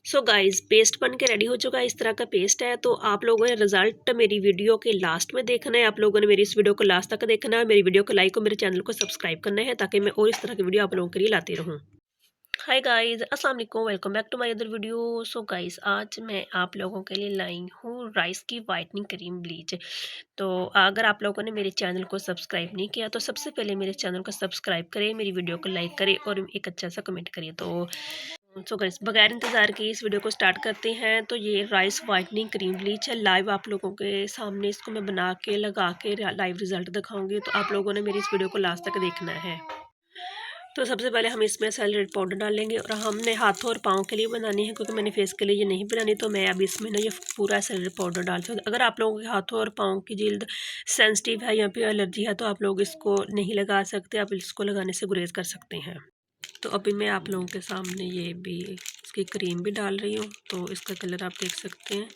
So guys paste बन के ready हो चुका है। इस तरह का पेस्ट है। तो आप लोगों ने रिजल्ट मेरी वीडियो के लास्ट में देखना है। आप लोगों ने मेरी इस वीडियो को लास्ट तक देखना है। मेरी वीडियो को लाइक और मेरे चैनल को सब्सक्राइब करना है ताकि मैं और इस तरह की वीडियो आप लोगों के लिए लाती रहूं। हाय गाइस, अस्सलाम वालेकुम, welcome back to my other video. So guys आज मैं आप लोगों के लिए लाई हूँ राइस की वाइटनिंग क्रीम ब्लीच। तो अगर आप लोगों ने मेरे चैनल को सब्सक्राइब नहीं किया तो सबसे पहले मेरे चैनल को सब्सक्राइब करें, मेरी वीडियो को लाइक करें और एक अच्छा सा कमेंट करिए। तो गाइस बगैर इंतज़ार के इस वीडियो को स्टार्ट करते हैं। तो ये राइस वाइटनिंग क्रीम ब्लीच है। लाइव आप लोगों के सामने इसको मैं बना के लगा के लाइव रिजल्ट दिखाऊंगी। तो आप लोगों ने मेरी इस वीडियो को लास्ट तक देखना है। तो सबसे पहले हम इसमें सैलड पाउडर डालेंगे और हमने हाथों और पाँव के लिए बनानी है, क्योंकि मैंने फेस के लिए ये नहीं बनानी। तो मैं अब इसमें ना ये पूरा सैलड पाउडर डालती हूँ। अगर आप लोगों के हाथों और पाँव की जिल्द सेंसिटिव है या फिर एलर्जी है तो आप लोग इसको नहीं लगा सकते, आप इसको लगाने से गुरेज कर सकते हैं। तो अभी मैं आप लोगों के सामने ये भी इसकी क्रीम भी डाल रही हूँ। तो इसका कलर आप देख सकते हैं।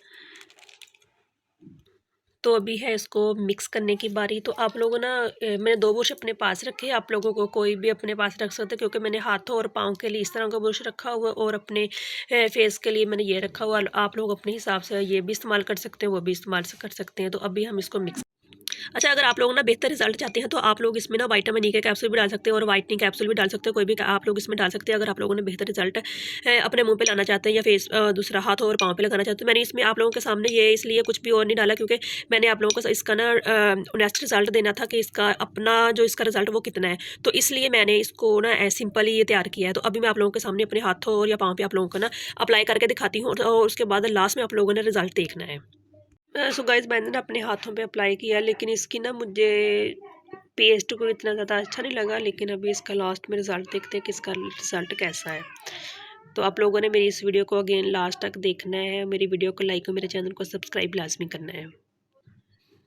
तो अभी है इसको मिक्स करने की बारी। तो आप लोगों ना मैंने 2 ब्रश अपने पास रखे। आप लोगों को कोई भी अपने पास रख सकते हैं, क्योंकि मैंने हाथों और पाँव के लिए इस तरह का ब्रश रखा हुआ और अपने फेस के लिए मैंने ये रखा हुआ। आप लोग अपने हिसाब से ये भी इस्तेमाल कर सकते हैं, वो भी इस्तेमाल कर सकते हैं। तो अभी हम इसको मिक्स। अच्छा, अगर आप लोग ना बेहतर रिजल्ट चाहते हैं तो आप लोग इसमें ना विटामिन ई के कैप्सूल भी डाल सकते हैं और वाइटनिंग कैप्सूल भी डाल सकते हैं। कोई भी आप लोग इसमें डाल सकते हैं अगर आप लोगों ने बेहतर रिजल्ट अपने मुंह पे लाना चाहते हैं या फेस दूसरा हाथ और पाँव पे लगाना चाहते हैं। मैंने इसमें आप लोगों के सामने ये इसलिए कुछ भी और नहीं डाला, क्योंकि मैंने आप लोगों को इसका ना नेक्स्ट रिजल्ट देना था कि इसका अपना जो इसका रिजल्ट वो कितना है। तो इसलिए मैंने इसको ना सिंपल ही ये तैयार किया है। तो अभी मैं आप लोगों के सामने अपने हाथों और या पाँव पे आप लोगों को ना अप्लाई करके दिखाती हूँ और उसके बाद लास्ट में आप लोगों ने रिजल्ट देखना है। सो गाइस मैंने ना अपने हाथों पे अप्लाई किया, लेकिन इसकी ना मुझे पेस्ट को इतना ज़्यादा अच्छा नहीं लगा। लेकिन अभी इसका लास्ट में रिज़ल्ट देखते हैं कि इसका रिज़ल्ट कैसा है। तो आप लोगों ने मेरी इस वीडियो को अगेन लास्ट तक देखना है, मेरी वीडियो को लाइक और मेरे चैनल को सब्सक्राइब लाजमी करना है।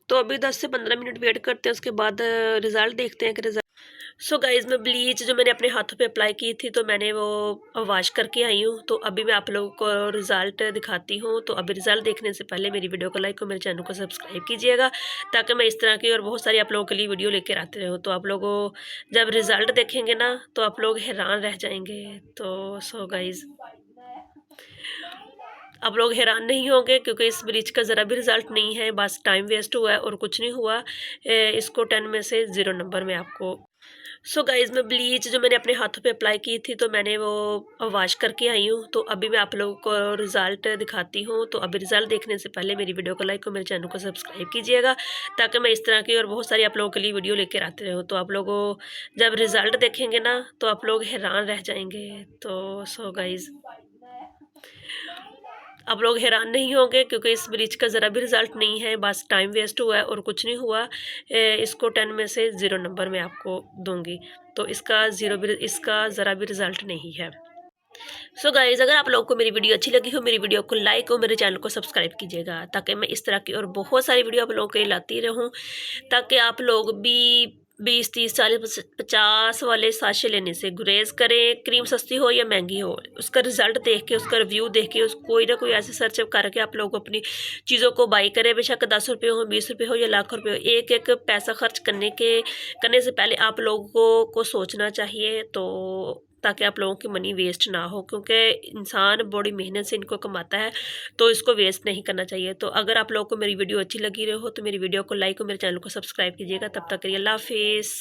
तो अभी 10 से 15 मिनट वेट करते हैं, उसके बाद रिज़ल्ट देखते हैं कि रिज़ल्ट। सो गाइज़ मैं ब्लीच जो मैंने अपने हाथों पे अप्लाई की थी तो मैंने वो वॉश करके आई हूँ। तो अभी मैं आप लोगों को रिज़ल्ट दिखाती हूँ। तो अभी रिज़ल्ट देखने से पहले मेरी वीडियो को लाइक और मेरे चैनल को सब्सक्राइब कीजिएगा, ताकि मैं इस तरह की और बहुत सारी आप लोगों के लिए वीडियो लेकर आते रहूँ। तो आप लोगों जब रिज़ल्ट देखेंगे ना तो आप लोग हैरान रह जाएंगे। तो सो गाइज़ आप लोग हैरान नहीं होंगे, क्योंकि इस ब्लीच का ज़रा भी रिज़ल्ट नहीं है, बस टाइम वेस्ट हुआ है और कुछ नहीं हुआ। इसको 10 में से 0 नंबर में आपको। सो गाइज़ मैं ब्लीच जो मैंने अपने हाथों पे अप्लाई की थी तो मैंने वो वॉश करके आई हूँ। तो अभी मैं आप लोगों को रिज़ल्ट दिखाती हूँ। तो अभी रिज़ल्ट देखने से पहले मेरी वीडियो को लाइक और मेरे चैनल को सब्सक्राइब कीजिएगा, ताकि मैं इस तरह की और बहुत सारी आप लोगों के लिए वीडियो लेकर आते रहूँ। तो आप लोगों जब रिज़ल्ट देखेंगे ना तो आप लोग हैरान रह जाएंगे। तो सो गाइज़ आप लोग हैरान नहीं होंगे, क्योंकि इस ब्लीच का ज़रा भी रिज़ल्ट नहीं है, बस टाइम वेस्ट हुआ है और कुछ नहीं हुआ। इसको 10 में से 0 नंबर मैं आपको दूँगी। तो इसका ज़रा भी रिज़ल्ट नहीं है। सो गाइज़ अगर आप लोगों को मेरी वीडियो अच्छी लगी हो, मेरी वीडियो को लाइक और मेरे चैनल को सब्सक्राइब कीजिएगा, ताकि मैं इस तरह की और बहुत सारी वीडियो आप लोगों के लिए लाती रहूँ, ताकि आप लोग भी 20, 30, 40, 50 वाले साशे लेने से गुरेज करें। क्रीम सस्ती हो या महंगी हो, उसका रिजल्ट देख के, उसका रिव्यू देख के, उस कोई ना कोई ऐसे सर्च करके आप लोग अपनी चीज़ों को बाई करें। बेशक 10 रुपये हो, 20 रुपये हो या लाख रुपये हो, एक एक पैसा खर्च करने से पहले आप लोगों को सोचना चाहिए। तो ताकि आप लोगों की मनी वेस्ट ना हो, क्योंकि इंसान बड़ी मेहनत से इनको कमाता है, तो इसको वेस्ट नहीं करना चाहिए। तो अगर आप लोगों को मेरी वीडियो अच्छी लगी रही हो तो मेरी वीडियो को लाइक और मेरे चैनल को सब्सक्राइब कीजिएगा। तब तक के लिए अल्लाह हाफिज़।